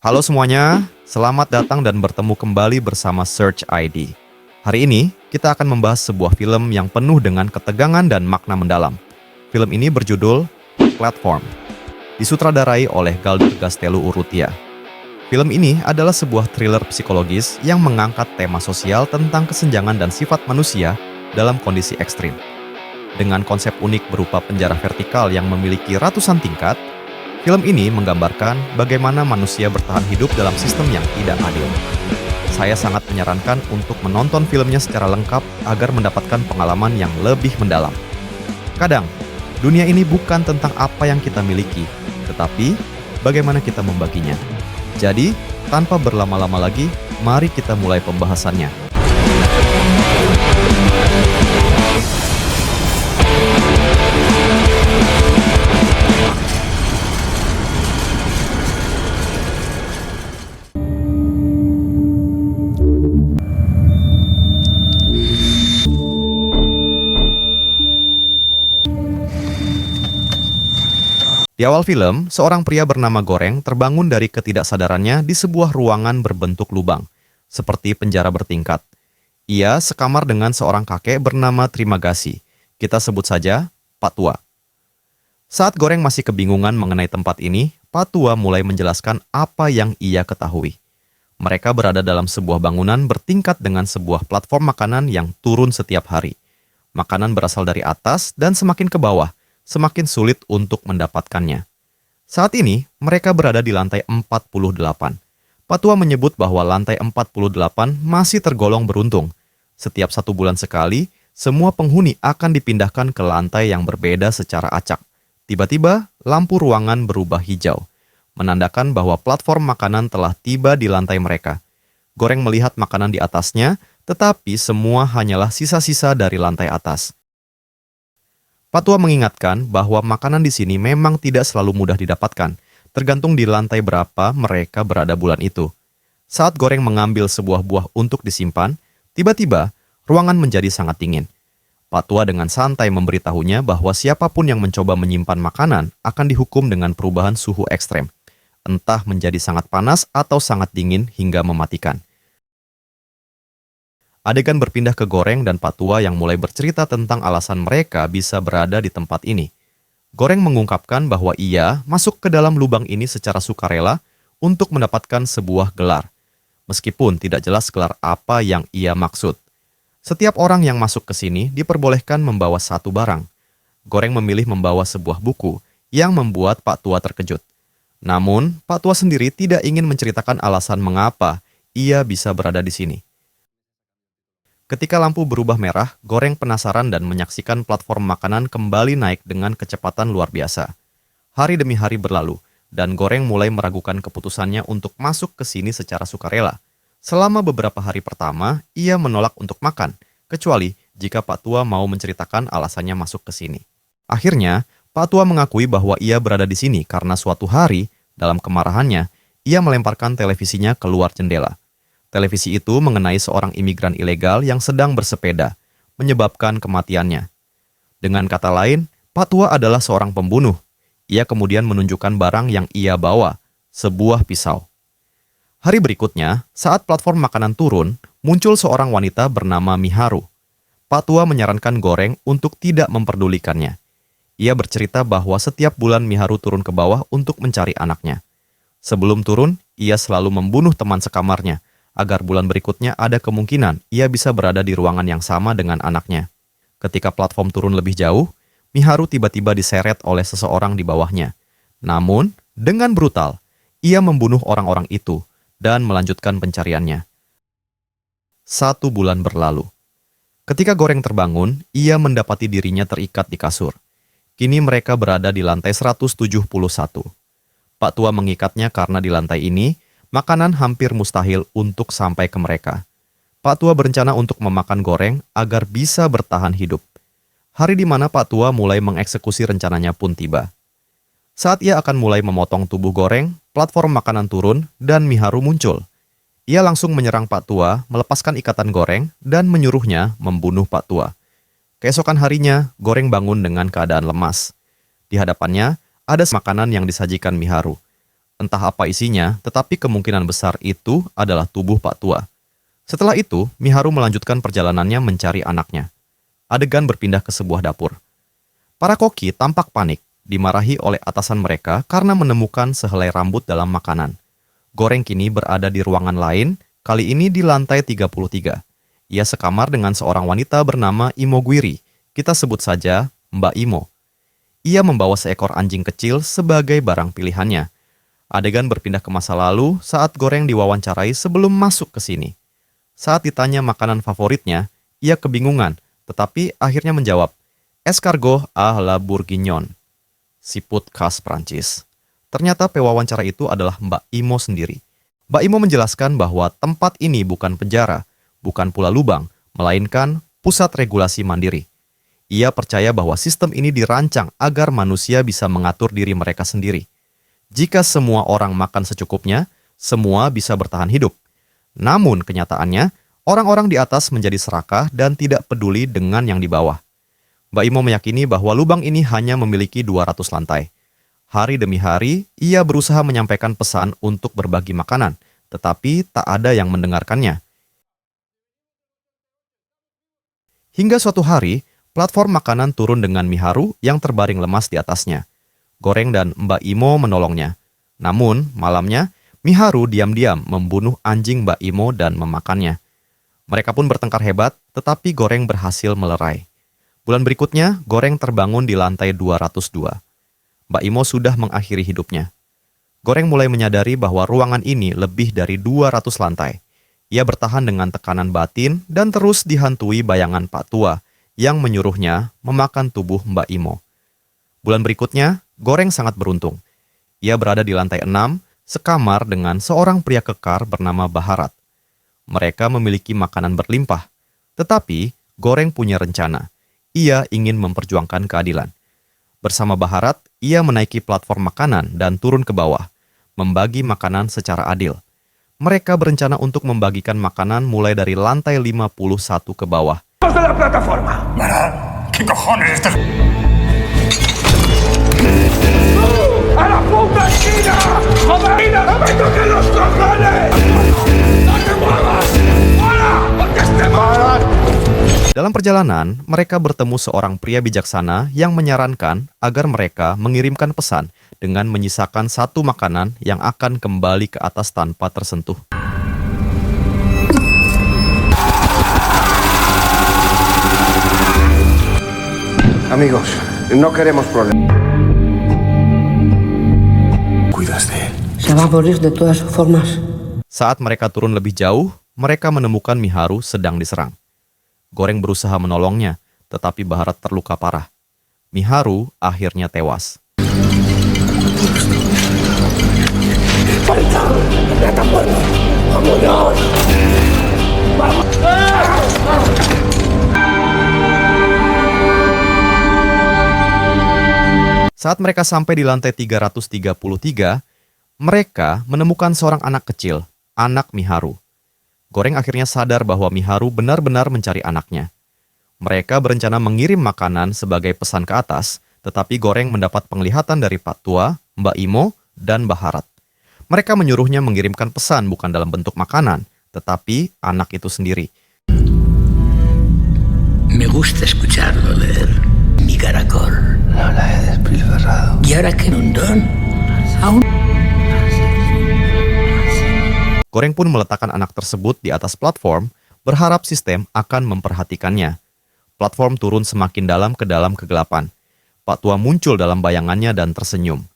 Halo semuanya, selamat datang dan bertemu kembali bersama Search ID. Hari ini, kita akan membahas sebuah film yang penuh dengan ketegangan dan makna mendalam. Film ini berjudul Platform, disutradarai oleh Galder Gastelu Urrutia. Film ini adalah sebuah thriller psikologis yang mengangkat tema sosial tentang kesenjangan dan sifat manusia dalam kondisi ekstrim. Dengan konsep unik berupa penjara vertikal yang memiliki ratusan tingkat, film ini menggambarkan bagaimana manusia bertahan hidup dalam sistem yang tidak adil. Saya sangat menyarankan untuk menonton filmnya secara lengkap agar mendapatkan pengalaman yang lebih mendalam. Kadang, dunia ini bukan tentang apa yang kita miliki, tetapi bagaimana kita membaginya. Jadi, tanpa berlama-lama lagi, mari kita mulai pembahasannya. Di awal film, seorang pria bernama Goreng terbangun dari ketidaksadarannya di sebuah ruangan berbentuk lubang, seperti penjara bertingkat. Ia sekamar dengan seorang kakek bernama Trimagasi. Kita sebut saja Pak Tua. Saat Goreng masih kebingungan mengenai tempat ini, Pak Tua mulai menjelaskan apa yang ia ketahui. Mereka berada dalam sebuah bangunan bertingkat dengan sebuah platform makanan yang turun setiap hari. Makanan berasal dari atas dan semakin ke bawah, semakin sulit untuk mendapatkannya. Saat ini, mereka berada di lantai 48. Patua menyebut bahwa lantai 48 masih tergolong beruntung. Setiap 1 bulan sekali, semua penghuni akan dipindahkan ke lantai yang berbeda secara acak. Tiba-tiba, lampu ruangan berubah hijau, menandakan bahwa platform makanan telah tiba di lantai mereka. Goreng melihat makanan di atasnya, tetapi semua hanyalah sisa-sisa dari lantai atas. Patua mengingatkan bahwa makanan di sini memang tidak selalu mudah didapatkan, tergantung di lantai berapa mereka berada bulan itu. Saat Goreng mengambil sebuah buah untuk disimpan, tiba-tiba ruangan menjadi sangat dingin. Patua dengan santai memberitahunya bahwa siapapun yang mencoba menyimpan makanan akan dihukum dengan perubahan suhu ekstrem, entah menjadi sangat panas atau sangat dingin hingga mematikan. Adegan berpindah ke Goreng dan Patua yang mulai bercerita tentang alasan mereka bisa berada di tempat ini. Goreng mengungkapkan bahwa ia masuk ke dalam lubang ini secara sukarela untuk mendapatkan sebuah gelar, meskipun tidak jelas gelar apa yang ia maksud. Setiap orang yang masuk ke sini diperbolehkan membawa satu barang. Goreng memilih membawa sebuah buku yang membuat Pak Tua terkejut. Namun, Pak Tua sendiri tidak ingin menceritakan alasan mengapa ia bisa berada di sini. Ketika lampu berubah merah, Goreng penasaran dan menyaksikan platform makanan kembali naik dengan kecepatan luar biasa. Hari demi hari berlalu, dan Goreng mulai meragukan keputusannya untuk masuk ke sini secara sukarela. Selama beberapa hari pertama, ia menolak untuk makan, kecuali jika Pak Tua mau menceritakan alasannya masuk ke sini. Akhirnya, Pak Tua mengakui bahwa ia berada di sini karena suatu hari, dalam kemarahannya, ia melemparkan televisinya keluar jendela. Televisi itu mengenai seorang imigran ilegal yang sedang bersepeda, menyebabkan kematiannya. Dengan kata lain, Pak Tua adalah seorang pembunuh. Ia kemudian menunjukkan barang yang ia bawa, sebuah pisau. Hari berikutnya, saat platform makanan turun, muncul seorang wanita bernama Miharu. Pak Tua menyarankan Goreng untuk tidak memperdulikannya. Ia bercerita bahwa setiap bulan Miharu turun ke bawah untuk mencari anaknya. Sebelum turun, ia selalu membunuh teman sekamarnya, agar bulan berikutnya ada kemungkinan ia bisa berada di ruangan yang sama dengan anaknya. Ketika platform turun lebih jauh, Miharu tiba-tiba diseret oleh seseorang di bawahnya. Namun, dengan brutal, ia membunuh orang-orang itu dan melanjutkan pencariannya. 1 bulan berlalu. Ketika Goreng terbangun, ia mendapati dirinya terikat di kasur. Kini mereka berada di lantai 171. Pak Tua mengikatnya karena di lantai ini, makanan hampir mustahil untuk sampai ke mereka. Pak Tua berencana untuk memakan Goreng agar bisa bertahan hidup. Hari di mana Pak Tua mulai mengeksekusi rencananya pun tiba. Saat ia akan mulai memotong tubuh Goreng, platform makanan turun dan Miharu muncul. Ia langsung menyerang Pak Tua, melepaskan ikatan Goreng, dan menyuruhnya membunuh Pak Tua. Keesokan harinya, Goreng bangun dengan keadaan lemas. Di hadapannya, ada makanan yang disajikan Miharu. Entah apa isinya, tetapi kemungkinan besar itu adalah tubuh Pak Tua. Setelah itu, Miharu melanjutkan perjalanannya mencari anaknya. Adegan berpindah ke sebuah dapur. Para koki tampak panik, dimarahi oleh atasan mereka karena menemukan sehelai rambut dalam makanan. Goreng kini berada di ruangan lain, kali ini di lantai 33. Ia sekamar dengan seorang wanita bernama Imo Guiri. Kita sebut saja Mbak Imo. Ia membawa seekor anjing kecil sebagai barang pilihannya. Adegan berpindah ke masa lalu saat Goreng diwawancarai sebelum masuk ke sini. Saat ditanya makanan favoritnya, ia kebingungan, tetapi akhirnya menjawab, escargot à la bourguignon, siput khas Prancis. Ternyata pewawancara itu adalah Mbak Imo sendiri. Mbak Imo menjelaskan bahwa tempat ini bukan penjara, bukan pula lubang, melainkan pusat regulasi mandiri. Ia percaya bahwa sistem ini dirancang agar manusia bisa mengatur diri mereka sendiri. Jika semua orang makan secukupnya, semua bisa bertahan hidup. Namun kenyataannya, orang-orang di atas menjadi serakah dan tidak peduli dengan yang di bawah. Mbak Imo meyakini bahwa lubang ini hanya memiliki 200 lantai. Hari demi hari, ia berusaha menyampaikan pesan untuk berbagi makanan, tetapi tak ada yang mendengarkannya. Hingga suatu hari, platform makanan turun dengan Miharu yang terbaring lemas di atasnya. Goreng dan Mbak Imo menolongnya. Namun, malamnya, Miharu diam-diam membunuh anjing Mbak Imo dan memakannya. Mereka pun bertengkar hebat, tetapi Goreng berhasil melerai. Bulan berikutnya, Goreng terbangun di lantai 202. Mbak Imo sudah mengakhiri hidupnya. Goreng mulai menyadari bahwa ruangan ini lebih dari 200 lantai. Ia bertahan dengan tekanan batin dan terus dihantui bayangan Pak Tua yang menyuruhnya memakan tubuh Mbak Imo. Bulan berikutnya, Goreng sangat beruntung. Ia berada di lantai 6, sekamar dengan seorang pria kekar bernama Baharat. Mereka memiliki makanan berlimpah, tetapi Goreng punya rencana. Ia ingin memperjuangkan keadilan. Bersama Baharat, ia menaiki platform makanan dan turun ke bawah, membagi makanan secara adil. Mereka berencana untuk membagikan makanan mulai dari lantai 51 ke bawah. ¡A la puta esquina! ¡Joder! ¡No me toques los cojones! ¡No te muevas! ¡Hola! ¡Porque te muevas! Dalam perjalanan, mereka bertemu seorang pria bijaksana yang menyarankan agar mereka mengirimkan pesan dengan menyisakan satu makanan yang akan kembali ke atas tanpa tersentuh. Amigos, no queremos problemas. Se va a morir de todas formas. Saat mereka turun lebih jauh, mereka menemukan Miharu sedang diserang. Goreng berusaha menolongnya, tetapi Baharat terluka parah. Miharu akhirnya tewas. Saat mereka sampai di lantai 333, mereka menemukan seorang anak kecil, anak Miharu. Goreng akhirnya sadar bahwa Miharu benar-benar mencari anaknya. Mereka berencana mengirim makanan sebagai pesan ke atas, tetapi Goreng mendapat penglihatan dari Pak Tua, Mbak Imo, dan Baharat. Mereka menyuruhnya mengirimkan pesan bukan dalam bentuk makanan, tetapi anak itu sendiri. Me gusta escucharlo leer. Mi caracol. No la he despilfarrado. ¿Y ahora qué don? Aún. Goreng pun meletakkan anak tersebut di atas platform, berharap sistem akan memperhatikannya. Platform turun semakin dalam kegelapan. Pak Tua muncul dalam bayangannya dan tersenyum.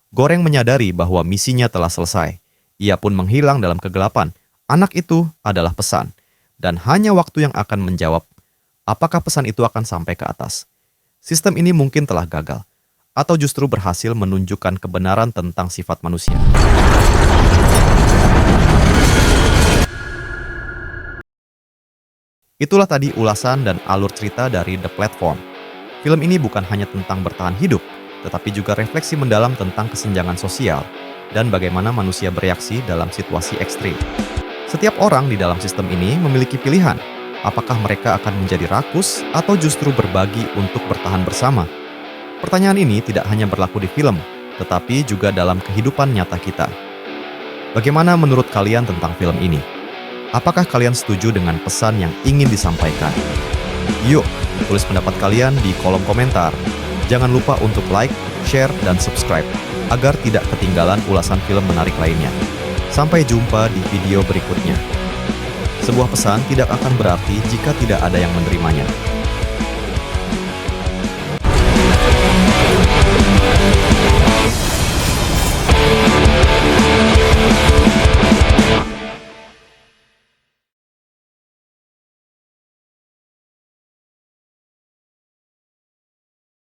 Goreng menyadari bahwa misinya telah selesai. Ia pun menghilang dalam kegelapan. Anak itu adalah pesan. Dan hanya waktu yang akan menjawab apakah pesan itu akan sampai ke atas. Sistem ini mungkin telah gagal, atau justru berhasil menunjukkan kebenaran tentang sifat manusia. Itulah tadi ulasan dan alur cerita dari The Platform. Film ini bukan hanya tentang bertahan hidup, tetapi juga refleksi mendalam tentang kesenjangan sosial dan bagaimana manusia bereaksi dalam situasi ekstrim. Setiap orang di dalam sistem ini memiliki pilihan, apakah mereka akan menjadi rakus atau justru berbagi untuk bertahan bersama. Pertanyaan ini tidak hanya berlaku di film, tetapi juga dalam kehidupan nyata kita. Bagaimana menurut kalian tentang film ini? Apakah kalian setuju dengan pesan yang ingin disampaikan? Yuk, tulis pendapat kalian di kolom komentar. Jangan lupa untuk like, share, dan subscribe agar tidak ketinggalan ulasan film menarik lainnya. Sampai jumpa di video berikutnya. Sebuah pesan tidak akan berarti jika tidak ada yang menerimanya.